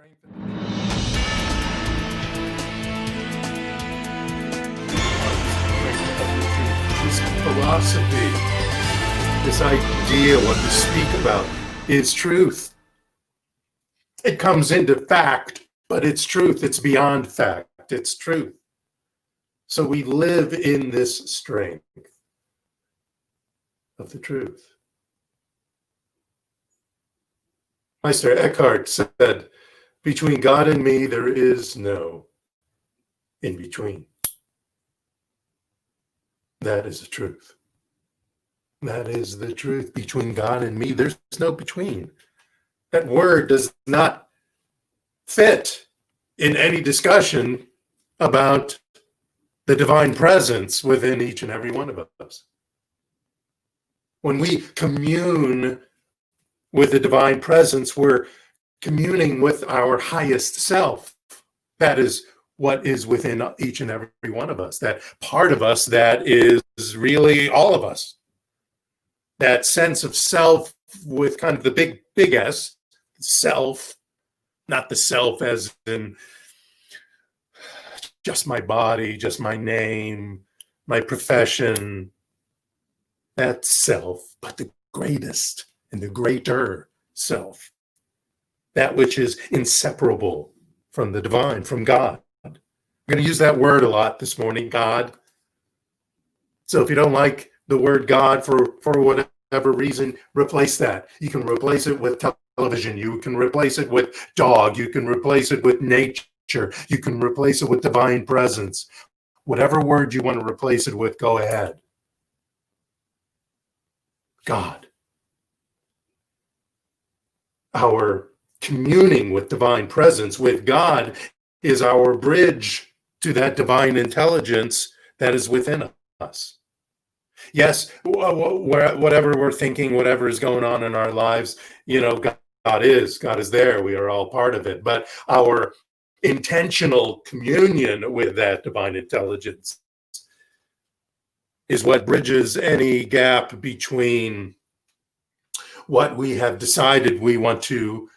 strength this philosophy, this idea, what we speak about is truth. It comes into fact, but it's truth. It's beyond fact. It's truth. So we live in this strength of the truth. Meister Eckhart said, between God and me, there is no in between. That is the truth. That is the truth. Between God and me, there's no between. That word does not fit in any discussion about the divine presence within each and every one of us. When we commune with the divine presence, we're communing with our highest self. That is what is within each and every one of us, that part of us that is really all of us. That sense of self with kind of the big S, self, not the self as in just my body, just my name, my profession. That's self, but the greatest and the greater self, that which is inseparable from the divine, from God. I'm going to use that word a lot this morning, God. So if you don't like the word God for whatever reason, replace that. You can replace it with television. You can replace it with dog. You can replace it with nature. You can replace it with divine presence. Whatever word you want to replace it with, go ahead. God. Our communing with divine presence, with God, is our bridge to that divine intelligence that is within us. Yes, whatever we're thinking, whatever is going on in our lives, God is there. We are all part of it. But our intentional communion with that divine intelligence is what bridges any gap between what we have decided we want to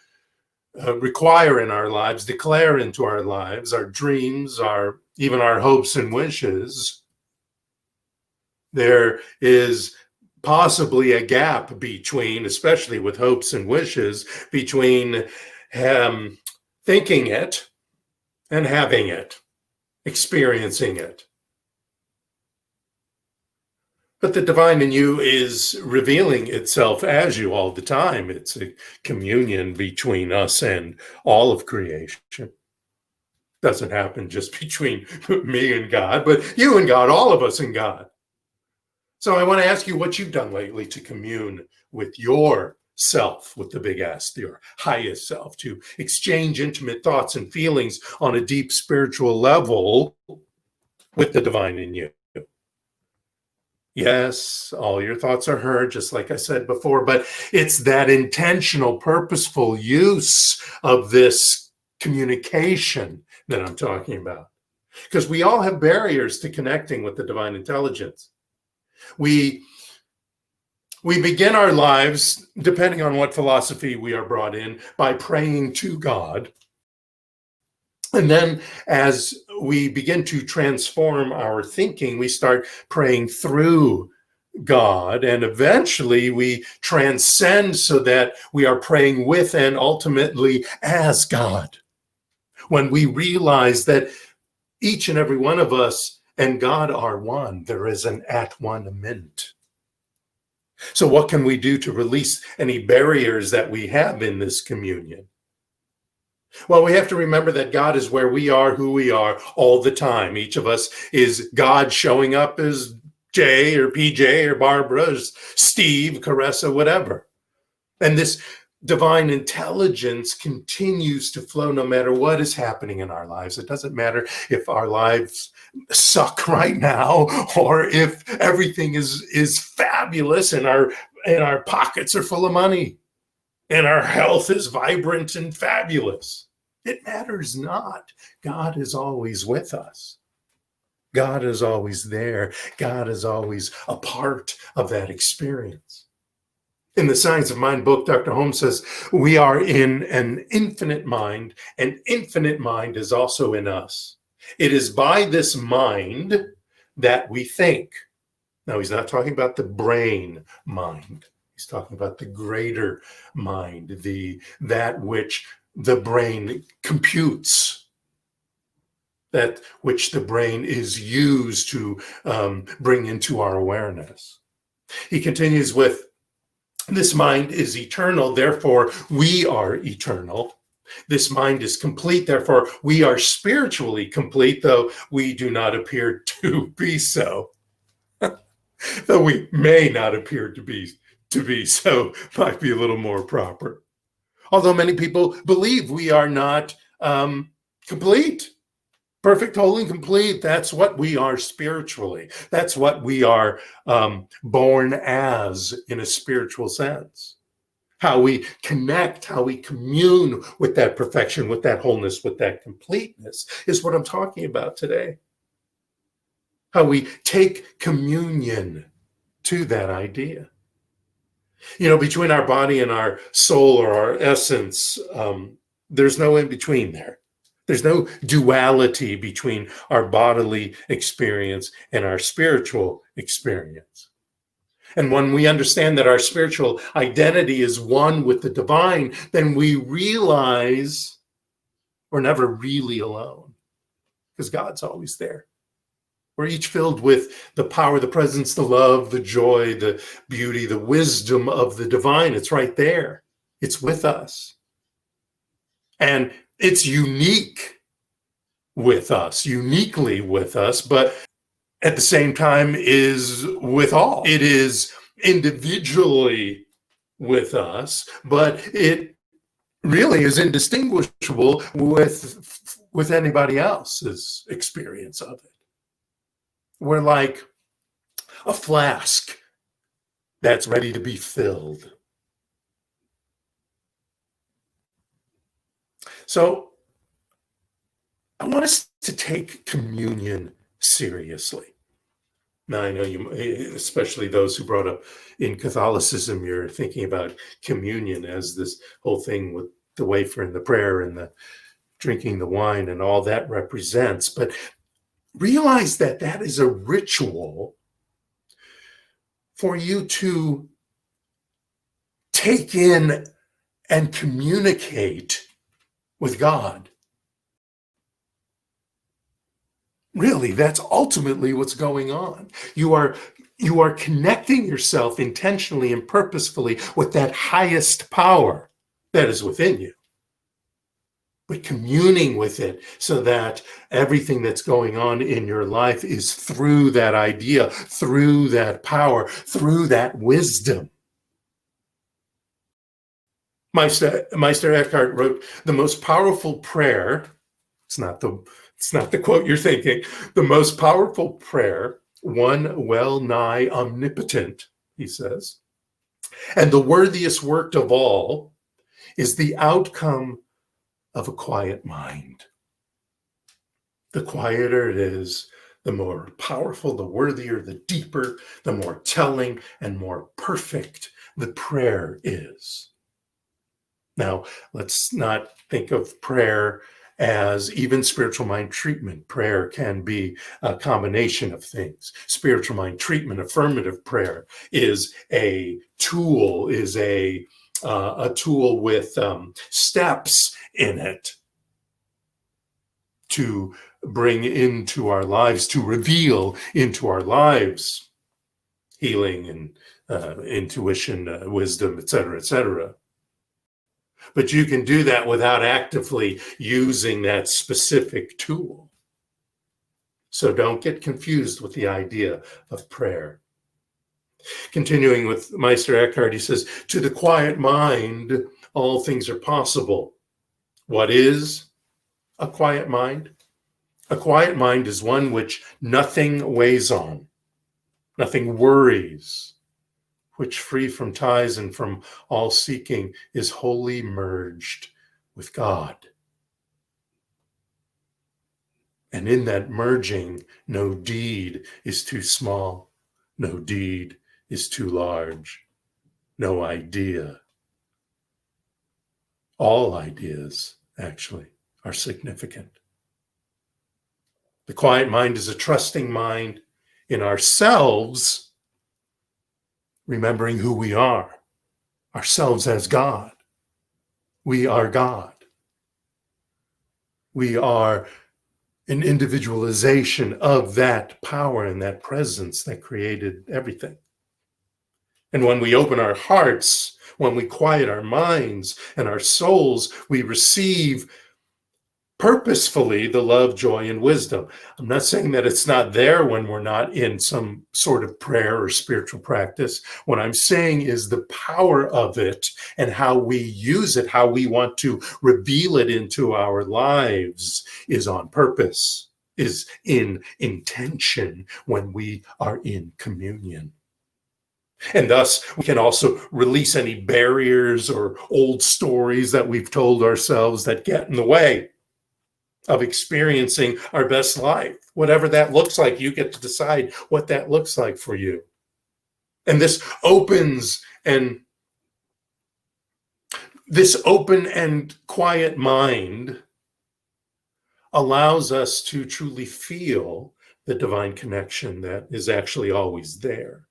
require in our lives, declare into our lives, our dreams, even our hopes and wishes. There is possibly a gap between, especially with hopes and wishes, between thinking it and having it, experiencing it. But the divine in you is revealing itself as you all the time. It's a communion between us and all of creation. Doesn't happen just between me and God, but you and God, all of us and God. So I want to ask you what you've done lately to commune with your self, with the big S, your highest self, to exchange intimate thoughts and feelings on a deep spiritual level with the divine in you. Yes, all your thoughts are heard, just like I said before, but it's that intentional, purposeful use of this communication that I'm talking about. Because we all have barriers to connecting with the divine intelligence. We begin our lives, depending on what philosophy we are brought in, by praying to God. And then as we begin to transform our thinking, we start praying through God, and eventually we transcend so that we are praying with and ultimately as God. When we realize that each and every one of us and God are one, there is an at-one-ment. So what can we do to release any barriers that we have in this communion? Well, we have to remember that God is where we are, who we are, all the time. Each of us is God showing up as Jay or PJ or Barbara, or Steve, Caressa, whatever. And this divine intelligence continues to flow no matter what is happening in our lives. It doesn't matter if our lives suck right now or if everything is fabulous and our pockets are full of money. And our health is vibrant and fabulous. It matters not. God is always with us. God is always there. God is always a part of that experience. In the Science of Mind book, Dr. Holmes says, we are in an infinite mind, and infinite mind is also in us. It is by this mind that we think. Now, he's not talking about the brain mind. He's talking about the greater mind, that which the brain computes, that which the brain is used to bring into our awareness. He continues with, this mind is eternal, therefore we are eternal. This mind is complete, therefore we are spiritually complete, though we do not appear to be so. Though we may not appear to be so, might be a little more proper. Although many people believe we are not complete. Perfect, whole, and complete. That's what we are spiritually. That's what we are born as in a spiritual sense. How we connect, how we commune with that perfection, with that wholeness, with that completeness is what I'm talking about today. How we take communion to that idea. You know, between our body and our soul or our essence, there's no in between there. There's no duality between our bodily experience and our spiritual experience. And when we understand that our spiritual identity is one with the divine, then we realize we're never really alone, because God's always there. We're each filled with the power, the presence, the love, the joy, the beauty, the wisdom of the divine. It's right there. It's with us. And it's unique with us, uniquely with us, but at the same time is with all. It is individually with us, but it really is indistinguishable with anybody else's experience of it. We're like a flask that's ready to be filled. So I want us to take communion seriously. Now, I know you, especially those who brought up in Catholicism, you're thinking about communion as this whole thing with the wafer and the prayer and the drinking the wine and all that represents. But realize that that is a ritual for you to take in and communicate with God. Really, that's ultimately what's going on. You are connecting yourself intentionally and purposefully with that highest power that is within you, but communing with it so that everything that's going on in your life is through that idea, through that power, through that wisdom. Meister Eckhart wrote, the most powerful prayer, it's not the quote you're thinking, the most powerful prayer, one well nigh omnipotent, he says, and the worthiest work of all, is the outcome of a quiet mind. The quieter it is, the more powerful, the worthier, the deeper, the more telling and more perfect the prayer is. Now, let's not think of prayer as even spiritual mind treatment. Prayer can be a combination of things. Spiritual mind treatment, affirmative prayer, is a tool, a tool with steps in it to bring into our lives, to reveal into our lives healing and intuition, wisdom, etc., etc. But you can do that without actively using that specific tool. So don't get confused with the idea of prayer. Continuing with Meister Eckhart, he says, to the quiet mind, all things are possible. What is a quiet mind? A quiet mind is one which nothing weighs on, nothing worries, which free from ties and from all seeking is wholly merged with God. And in that merging, no deed is too small, no deed is too large. no idea. All ideas, actually, are significant. The quiet mind is a trusting mind in ourselves, remembering who we are, ourselves as God. We are God. We are an individualization of that power and that presence that created everything. And when we open our hearts, when we quiet our minds and our souls, we receive purposefully the love, joy, and wisdom. I'm not saying that it's not there when we're not in some sort of prayer or spiritual practice. What I'm saying is the power of it and how we use it, how we want to reveal it into our lives is on purpose, is in intention when we are in communion. And thus, we can also release any barriers or old stories that we've told ourselves that get in the way of experiencing our best life. Whatever that looks like, you get to decide what that looks like for you. And this open and quiet mind allows us to truly feel the divine connection that is actually always there,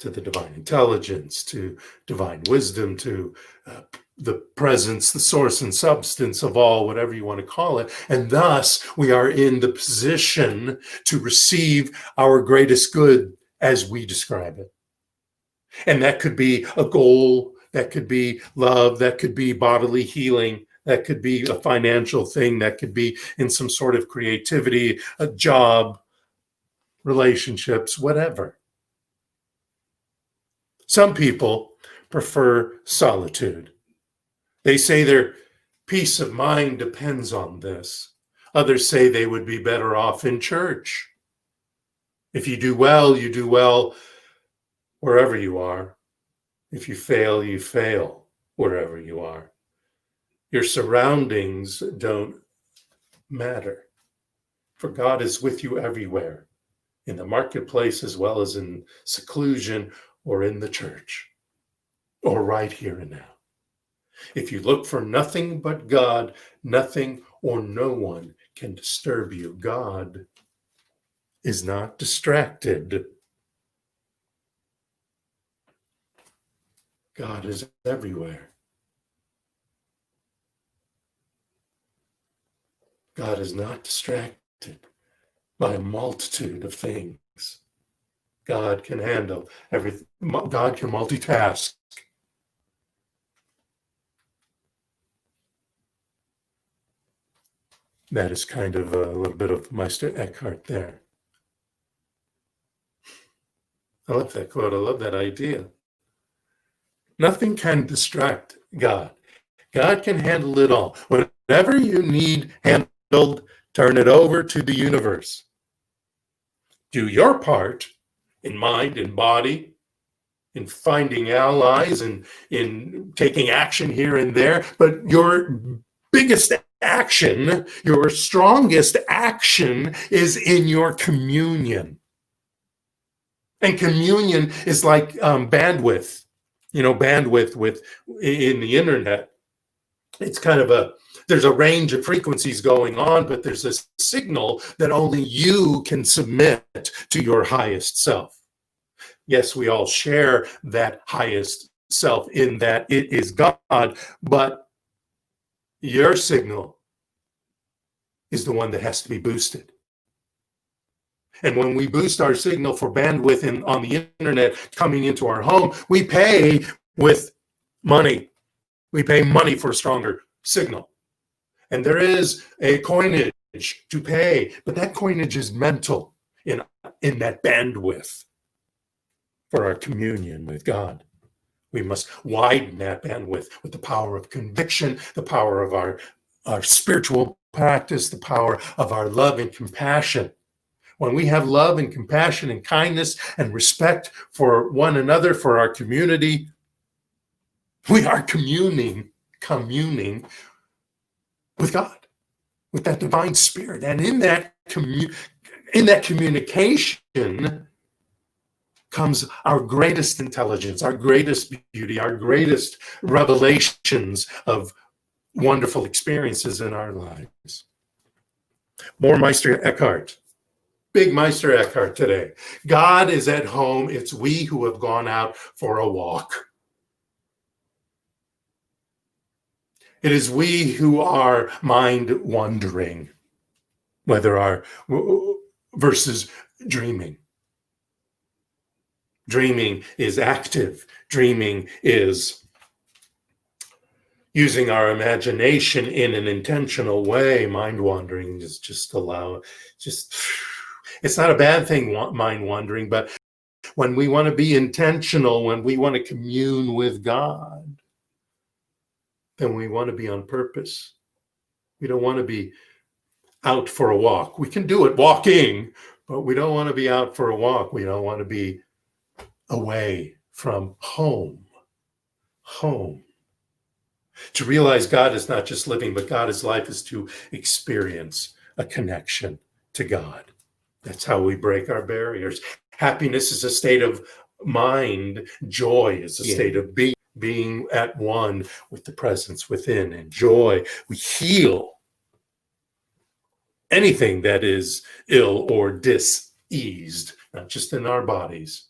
to the divine intelligence, to divine wisdom, to the presence, the source and substance of all, whatever you want to call it. And thus, we are in the position to receive our greatest good as we describe it. And that could be a goal, that could be love, that could be bodily healing, that could be a financial thing, that could be in some sort of creativity, a job, relationships, whatever. Some people prefer solitude. They say their peace of mind depends on this. Others say they would be better off in church. If you do well wherever you are. If you fail wherever you are. Your surroundings don't matter, for God is with you everywhere, in the marketplace as well as in seclusion or in the church, or right here and now. If you look for nothing but God, nothing or no one can disturb you. God is not distracted. God is everywhere. God is not distracted by a multitude of things. God can handle everything. God can multitask. That is kind of a little bit of Meister Eckhart there. I love that quote. I love that idea. Nothing can distract God. God can handle it all. Whatever you need handled, turn it over to the universe. Do your part in mind and body, in finding allies and in taking action here and there, but your biggest action, your strongest action is in your communion. And communion is like bandwidth, bandwidth in the internet. It's kind of there's a range of frequencies going on, but there's a signal that only you can submit to your highest self. Yes, we all share that highest self in that it is God, but your signal is the one that has to be boosted. And when we boost our signal for bandwidth on the internet coming into our home, we pay with money. We pay money for a stronger signal. And there is a coinage to pay, but that coinage is mental in that bandwidth for our communion with God. We must widen that bandwidth with the power of conviction, the power of our spiritual practice, the power of our love and compassion. When we have love and compassion and kindness and respect for one another, for our community, we are communing with God, with that divine spirit. And in that communication, comes our greatest intelligence, our greatest beauty, our greatest revelations of wonderful experiences in our lives. More Meister Eckhart. Big Meister Eckhart today. God is at home. It's we who have gone out for a walk. It is we who are mind wandering, whether our versus dreaming. Dreaming is active. Dreaming is using our imagination in an intentional way. Mind wandering is just it's not a bad thing, mind wandering, but when we want to be intentional, when we want to commune with God, then we want to be on purpose. We don't want to be out for a walk. We can do it walking, but we don't want to be out for a walk. We don't want to be away from home. Home. To realize God is not just living, but God is life, is to experience a connection to God. That's how we break our barriers. Happiness is a state of mind. Joy is a state of being at one with the presence within. And joy, we heal anything that is ill or diseased, not just in our bodies,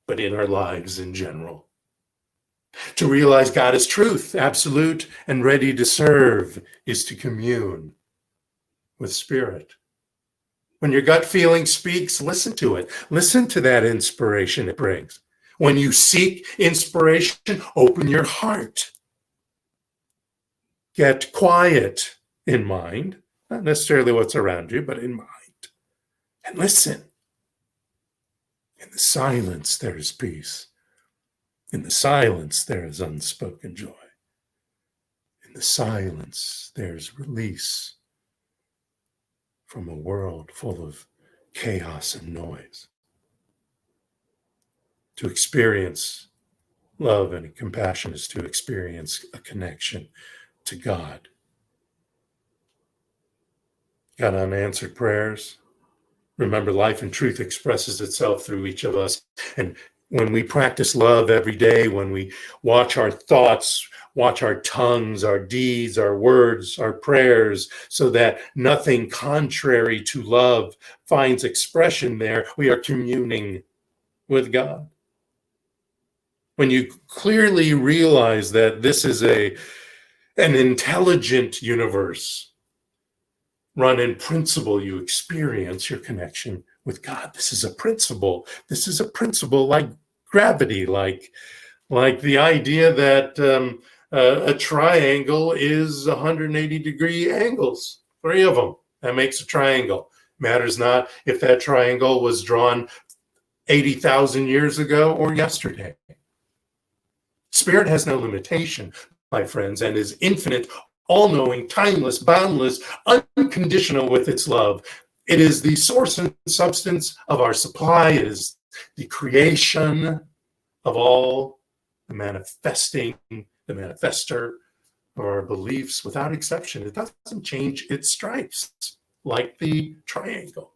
but in our lives in general. To realize God is truth, absolute, and ready to serve is to commune with Spirit. When your gut feeling speaks, listen to it. Listen to that inspiration it brings. When you seek inspiration, open your heart. Get quiet in mind, not necessarily what's around you, but in mind. And listen. In the silence, there is peace. In the silence, there is unspoken joy. In the silence, there's release from a world full of chaos and noise. To experience love and compassion is to experience a connection to God. Got unanswered prayers? Remember, life and truth expresses itself through each of us. And when we practice love every day, when we watch our thoughts, watch our tongues, our deeds, our words, our prayers, so that nothing contrary to love finds expression there, we are communing with God. When you clearly realize that this is an intelligent universe run in principle, you experience your connection with God. This is a principle. This is a principle like gravity, like the idea that a triangle is 180-degree angles, 3 of them. That makes a triangle. Matters not if that triangle was drawn 80,000 years ago or yesterday. Spirit has no limitation, my friends, and is infinite, all-knowing, timeless, boundless, unconditional with its love. It is the source and substance of our supply. It is the creation of all, the manifesting, the manifester of our beliefs without exception. It doesn't change its stripes like the triangle.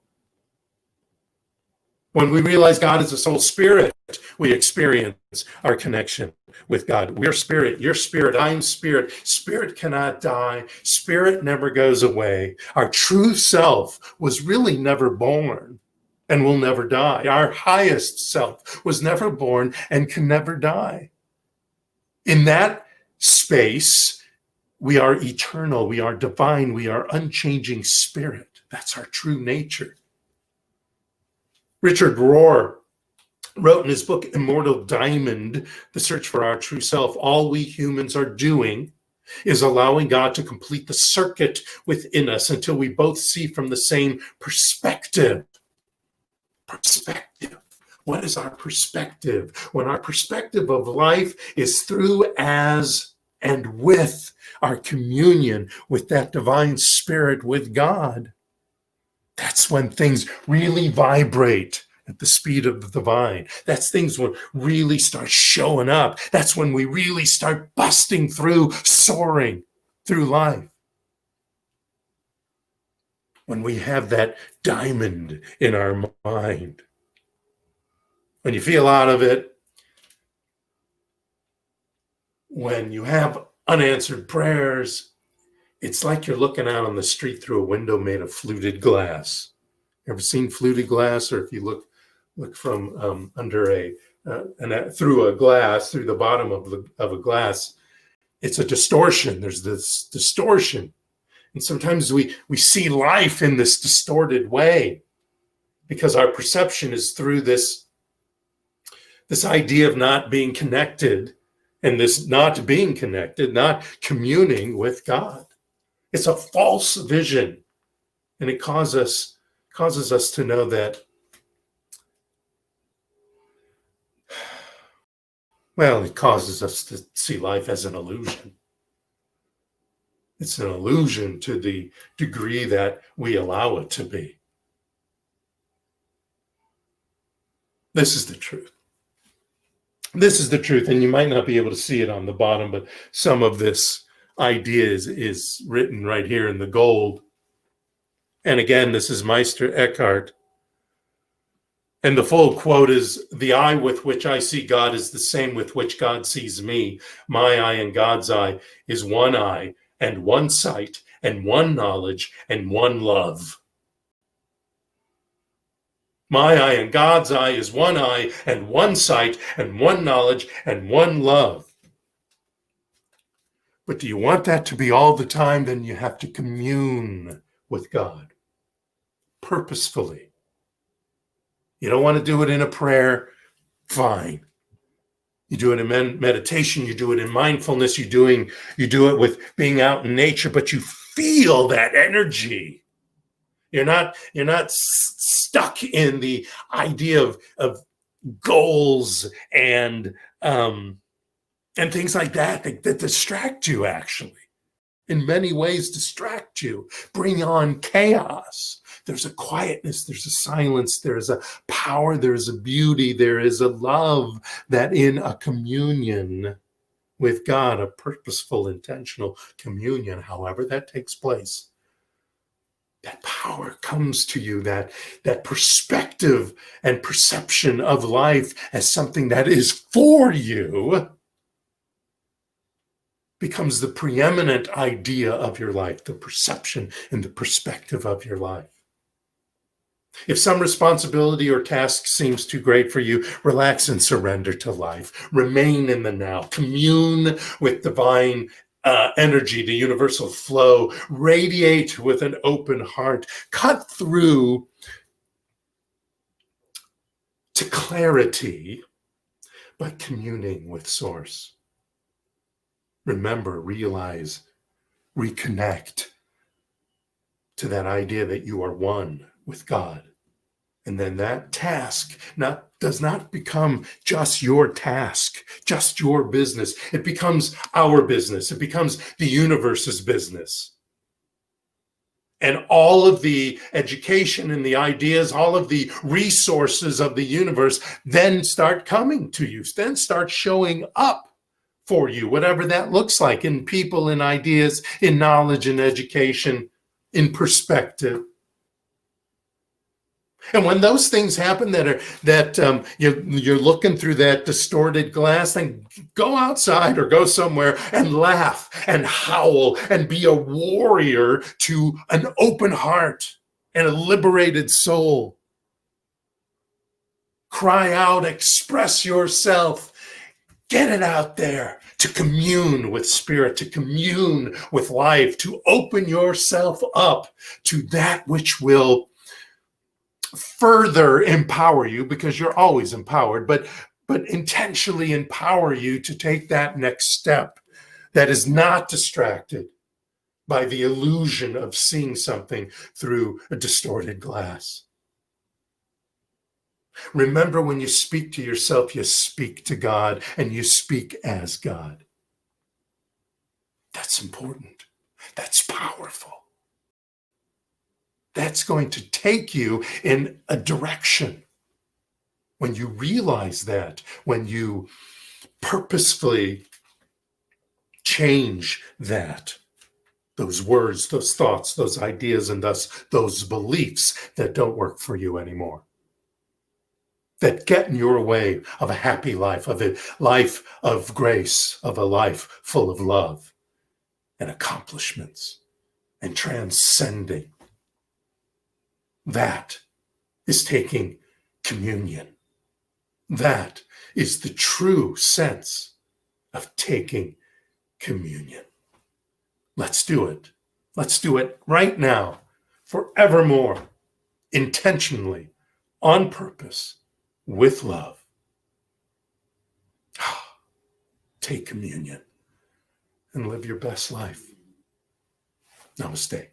When we realize God is a soul spirit, we experience our connection with God. We're spirit, you're spirit, I'm spirit. Spirit cannot die. Spirit never goes away. Our true self was really never born and will never die. Our highest self was never born and can never die. In that space, we are eternal, we are divine, we are unchanging spirit. That's our true nature. Richard Rohr wrote in his book, Immortal Diamond, The Search for Our True Self, all we humans are doing is allowing God to complete the circuit within us until we both see from the same perspective. Perspective. What is our perspective? When our perspective of life is through, as, and with our communion with that divine spirit, with God, that's when things really vibrate at the speed of the divine. That's things when really start showing up. That's when we really start busting through, soaring through life. When we have that diamond in our mind. when you feel out of it, when you have unanswered prayers, it's like you're looking out on the street through a window made of fluted glass. Ever seen fluted glass? Or if you look from under through a glass, through the bottom of a glass, it's a distortion. There's this distortion. And sometimes we see life in this distorted way because our perception is through this idea of not being connected, and this not being connected, not communing with God. It's a false vision, and it causes us to know that, well, it causes us to see life as an illusion. It's an illusion to the degree that we allow it to be. This is the truth. This is the truth, and you might not be able to see it on the bottom, but some of this idea is written right here in the gold. And again, this is Meister Eckhart. And the full quote is, "The eye with which I see God is the same with which God sees me. My eye and God's eye is one eye and one sight and one knowledge and one love." My eye and God's eye is one eye and one sight and one knowledge and one love. But do you want that to be all the time? Then you have to commune with God purposefully. You don't want to do it in a prayer? Fine. You do it in meditation, you do it in mindfulness, you do it with being out in nature, but you feel that energy. You're not stuck in the idea of goals and things like that distract you, actually. In many ways distract you, bring on chaos. There's a quietness, there's a silence, there's a power, there's a beauty, there is a love that in a communion with God, a purposeful, intentional communion, however that takes place, that power comes to you, that perspective and perception of life as something that is for you becomes the preeminent idea of your life, the perception and the perspective of your life. If some responsibility or task seems too great for you, relax and surrender to life. Remain in the now. Commune with divine energy, the universal flow. Radiate with an open heart. Cut through to clarity by communing with Source. Remember, realize, reconnect to that idea that you are one with God. And then that task does not become just your task, just your business. It becomes our business. It becomes the universe's business. And all of the education and the ideas, all of the resources of the universe then start coming to you, then start showing up for you, whatever that looks like, in people, in ideas, in knowledge, in education, in perspective. And when those things happen you're looking through that distorted glass, then go outside or go somewhere and laugh and howl and be a warrior to an open heart and a liberated soul. Cry out, express yourself, get it out there, to commune with spirit, to commune with life, to open yourself up to that which will further empower you, because you're always empowered, but intentionally empower you to take that next step that is not distracted by the illusion of seeing something through a distorted glass. Remember, when you speak to yourself, you speak to God, and you speak as God. That's important. That's powerful. That's going to take you in a direction. When you realize that, when you purposefully change that, those words, those thoughts, those ideas, and thus those beliefs that don't work for you anymore. that get in your way of a happy life, of a life of grace, of a life full of love and accomplishments and transcending. That is taking communion. That is the true sense of taking communion. Let's do it. Let's do it right now, forevermore, intentionally, on purpose, with love. Take communion and live your best life. Namaste.